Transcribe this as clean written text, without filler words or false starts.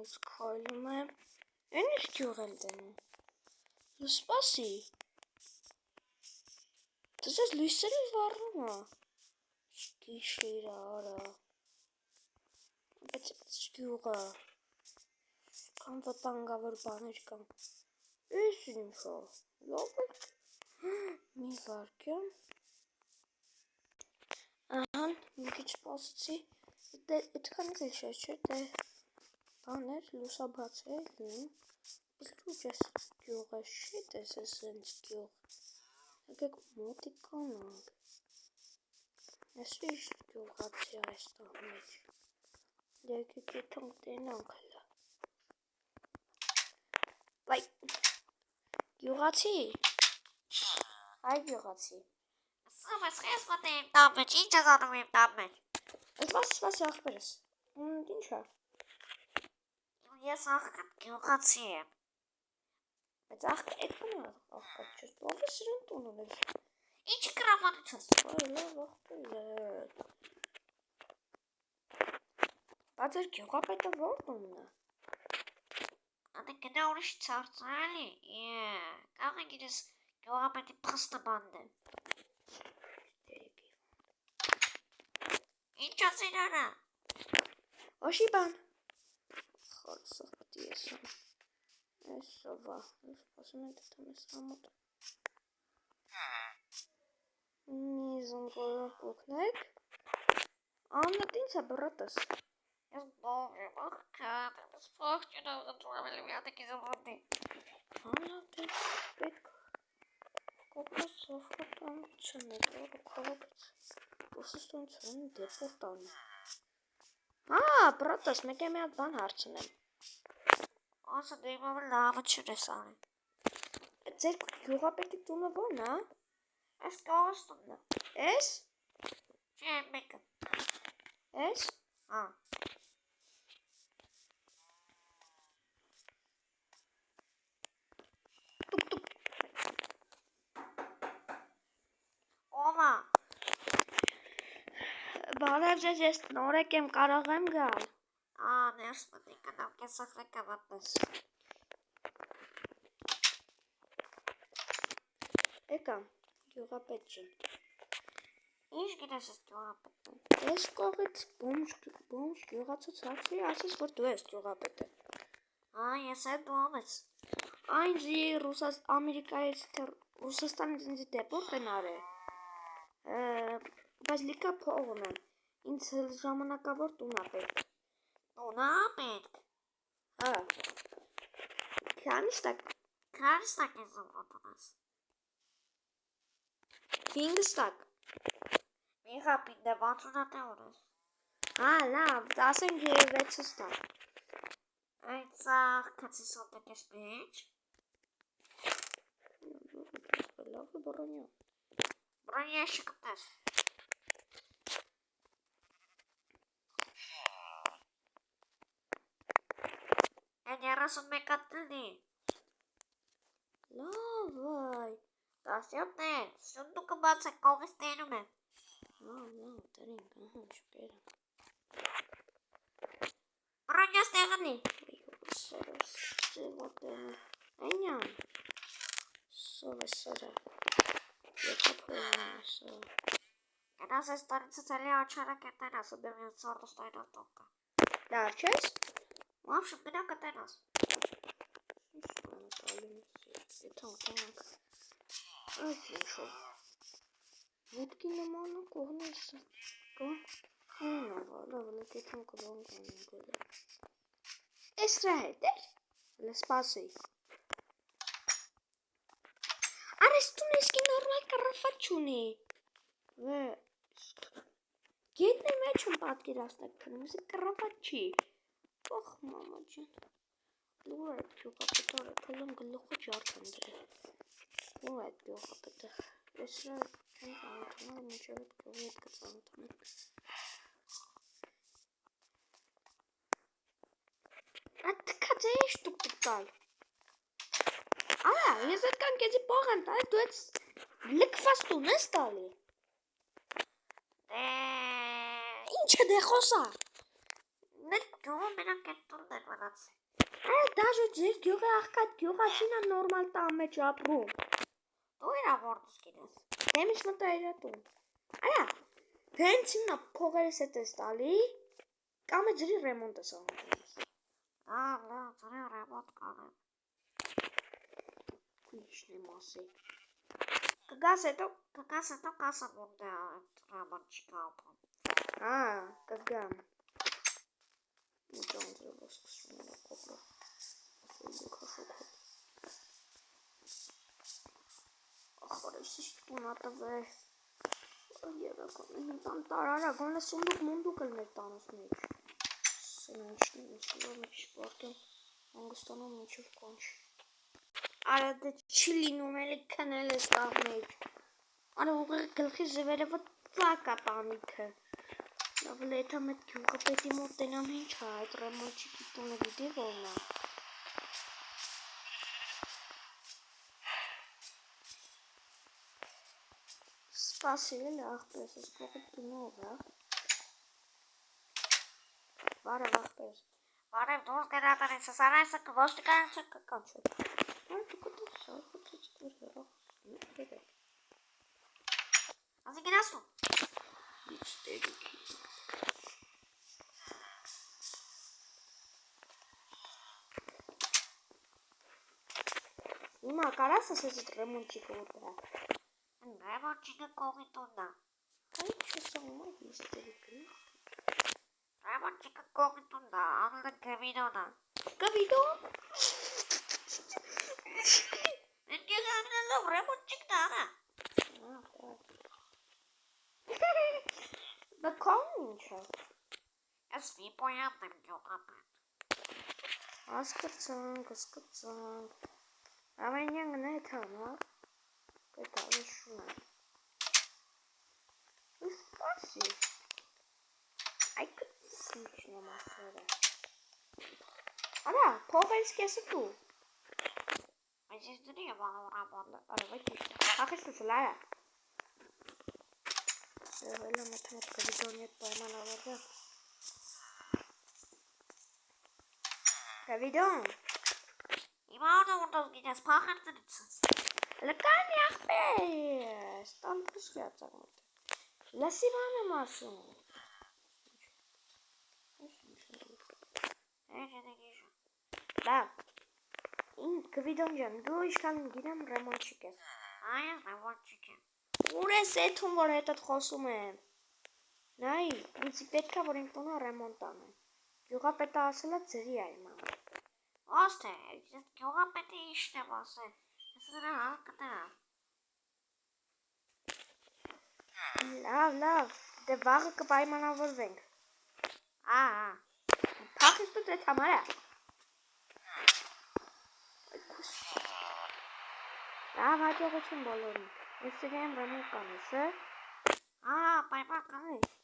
Ես քայլում եմ։ Այն ինչ գյուղ եմ դնում։ Սպասի։ Դες լույսերը վառում է։ Գիշերը արա։ Բայց գյուղը կան վտանգավոր բաներ կան։ Էս ինչ է։ Լավ է։ Մի վարքյան։ Ահա, մի քիչ սպասեցի։ Այդքանից էլ չէ, դե բաներ լուսաբաց է լինում։ Իսկ լույս էս գյուղը չի տեսես հենց գյուղ։ Եկեք մոտիկ կանանք։ Ես ինչ գյուղացի այս տան մեջ։ Եկեք եթանք տենանք հլը։ Վայ, գյուղացի։ Այ գյուղացի։ Սովես ես մտե իմ տան մեջ, ինչ ես անում իմ տան մեջ։ Սպասի ախպերս։ Ինչ է։ Ես աղքատ գյուղացի եմ։ Բայց այդքան է աղքատ չես, ով է սրան տուն ունես։ Ինչ կրավանից ես։ Այ լավ աղպեր է։ Բայց էր գյուղապետը որ տունն է։ Ադե գնա ուրիշ ծարծալի։ Կարող է գիրես գյուղապետի պխստը բանդը։ Ինչ ես իրանը։ Ոչի բան։ Խորսով պտի ես եմ։ Այսովա, սպասում են դտամ ես համոտ։ Միզում գորով կուքնեք։ Աննատ ինձ է բրատս։ Ես բով եմ, աղքատ, ես փող չնով ընտրում եմ մի հատեք իզում ոտի։ Աննատ պետք կոպասով կտան չնեք, որ կողոքից ուսստուն չեն դեպորտան։ Բրատս, մեկ է մի հատ բան հարցնեմ։ Ասա դե իմով լավը չրես անի։ Ձեր գյուղապետի տունը ո՞րն է։ Այս կողս տունն է։ Էս։ Չէ, մեկը։ Էս։ Տուկ։ Ով է։ Բարև ձեզ, ես նորեկ եմ, կարող եմ գալ։ Ներս մտի կնամ, կես ախրեկա վատնես։ Եկամ, գյուղապետ ջին։ Ինչ գիտես ես գյուղապետը։ Ես կողից բոմժ գյուղացուց հարցրի, ասես, որ դու ես գյուղապետը։ Ես է դու ով ես։ Այնձի Ամերիկայից Ռուսաստանից ինձի դեպորտ են արել։ Բայց լիքա փող ունեմ։ Ինձ ժամանակավոր տուն է պետք։ Տուն է պետք։ Հա։ Քանի ստակ ես ոտունես։ 5 ստակ։ Մի խապին դե 60 ունես։ Լավ, 16 ստակ։ Այդ ծաղ կացի սոտեք ես մեջ։ Լավ է բռոնյա։ Բռոնյա շկտես։ Այն 31 տնի։ Լավ այ։ 17-ներ, սունդուկը բաց է, կողից տենում եմ։ Լավ, տրինք, շուկերը։ Բռոնյաս տեղնի։ Սորս, ձևատենը։ Այնյան։ Սով է սորա։ Եկա փորում ասա։ Կենաս ես տարից ծելի աչարը կետեն ասը դեմ ես սորդս տայնով տոկը։ Լավ չես։ Մավ շուտ գնա կտենաս։ Ինչ կանը տալում ես, եթան տանանք։ Այս ինչով։ Ոտքի նմանը կողնես կա։ Հունավա, լավ, լեկ եթան կլան կանին գոլը։ Էսրա հետ էր։ Հլը սպասի։ Արես տուն եսկի նորմալ կռվատ չունի։ Գետն է մեջ եմ պատկերաստակ կնում, եսի կռվատ չի։ Ող մամա ջան։ Լուր այդ գյուղապետարը կլում գլուխը ջարդ եմ դրել։ Լուր այդ գյուղապետը։ Էսրա չեն ծանոթանալ, մինչև այդ գյուղի հետ կծանոթանեմ։ Այդ թքած է ինչ տուկ տալ։ Ես այդ կան կեզի պող եմ տալի, դու այդ լկվաց տուն ես տալի։ Ինչ է դե խոսա։ գյուղը մենակ այդ տունն էր մնացել։ Արա դաժե ձեր գյուղի աղքատ գյուղացին է նորմալ տան մեջ ապրում։ Դու իրա որդուս գինես։ Դեմից մտա իրա տուն։ Արա բենցինը փողերս հետ ես տալի կամ է ջրի ռեմոնտ ես անում։ Լավ, ջրի ռեմոնտ կանեմ։ Ինչն եմ ասի։ Կգաս հետո կասեմ որ դա ռեմոնտ չի կապում։ Կգամ։ Ինչո՞ն ձևով սկսում եմ կոպրով։ Ախորեսի տունա տվե։ Երակոն տան տարարա, գոնե սունդուկ էլ մեր տանոց մեջ։ Սենանչն եմ սուրով մեջ շպորտեմ, հանգստանում մինչև կոնչ։ Արա դե չի լինում էլի քնել ես տան մեջ։ Արա ուղղի գլխի զվերևը ծակա տանիքը։ Լավ լեթա մետ գյուղը պետի մոտ տենամ ինչ է, այդ ռեմոնտչիկի տունը գիտի որն է։ Սպասել աղպես, ես կողը տունով է։ Բարև աղպես։ Բարև դուրս գնատրես, սարայսը ոստիկանություն կկանչել։ Դու կտես սարքոցից կրհերա։ Ասի գնասում։ Ինչ տերիքի։ Հիմա կարաս ասես այդ ռեմոնտչիկը որտեղ է։ Ռեմոնտչիկը կողի տունն է։ Այդ չսանում է հիստերիկը։ Ռեմոնտչիկը կողի տունն է, անունը Գվիդոն է։ Գվիդոն։ Ինքը ամենալավ ռեմոնտչիկն է արա։ Բա կողն ինչ է։ Ես վիպոյանն եմ գյուղապետ։ Ասկրծանք։ Ամենյան գնայդ հանա։ Կետա վիշում է։ Սպասի։ Այ կտս ինչն եմ ասերը։ Արա, փողերս կեսը դու։ Այս ես դրի եմ անում ռամոնը։ Արա, վայ ճիշտ է։ Ախիստուց լարա։ Էլա մեթմետ Գվիդոնի հետ պայմանավորվե։ Գվիդոն։ Իմ անունը որտոս գիտես, փախերտնիցս։ Լկանի աղպես, տան պսկյաց աղմոտ։ Լասի բան եմ ասում։ Լավ, իմ Գվիդոն ջան, դու իշքան գինեմ ռեմոնտչիկ ես։ Այ ռեմոնտչիկ եմ։ Ուր ես էթում, որ հետդ խոսում եմ։ Նայ, ինձի պետք է, որ իմ տունը ռեմոնտ անեն։ Գյուղապետը ասել է ջրի է իմ անում։ Ոստե, ես գյուղապետի իշն եմ ասել։ Ես նրա հարկտը։ Լավ, դե վաղը կպայմանավորվենք։ Փախիստուց էդ համար է։ Լավ հաջողություն բոլորին։ Ես սիրեմ ռեմոնտ կանես, պայման կանես։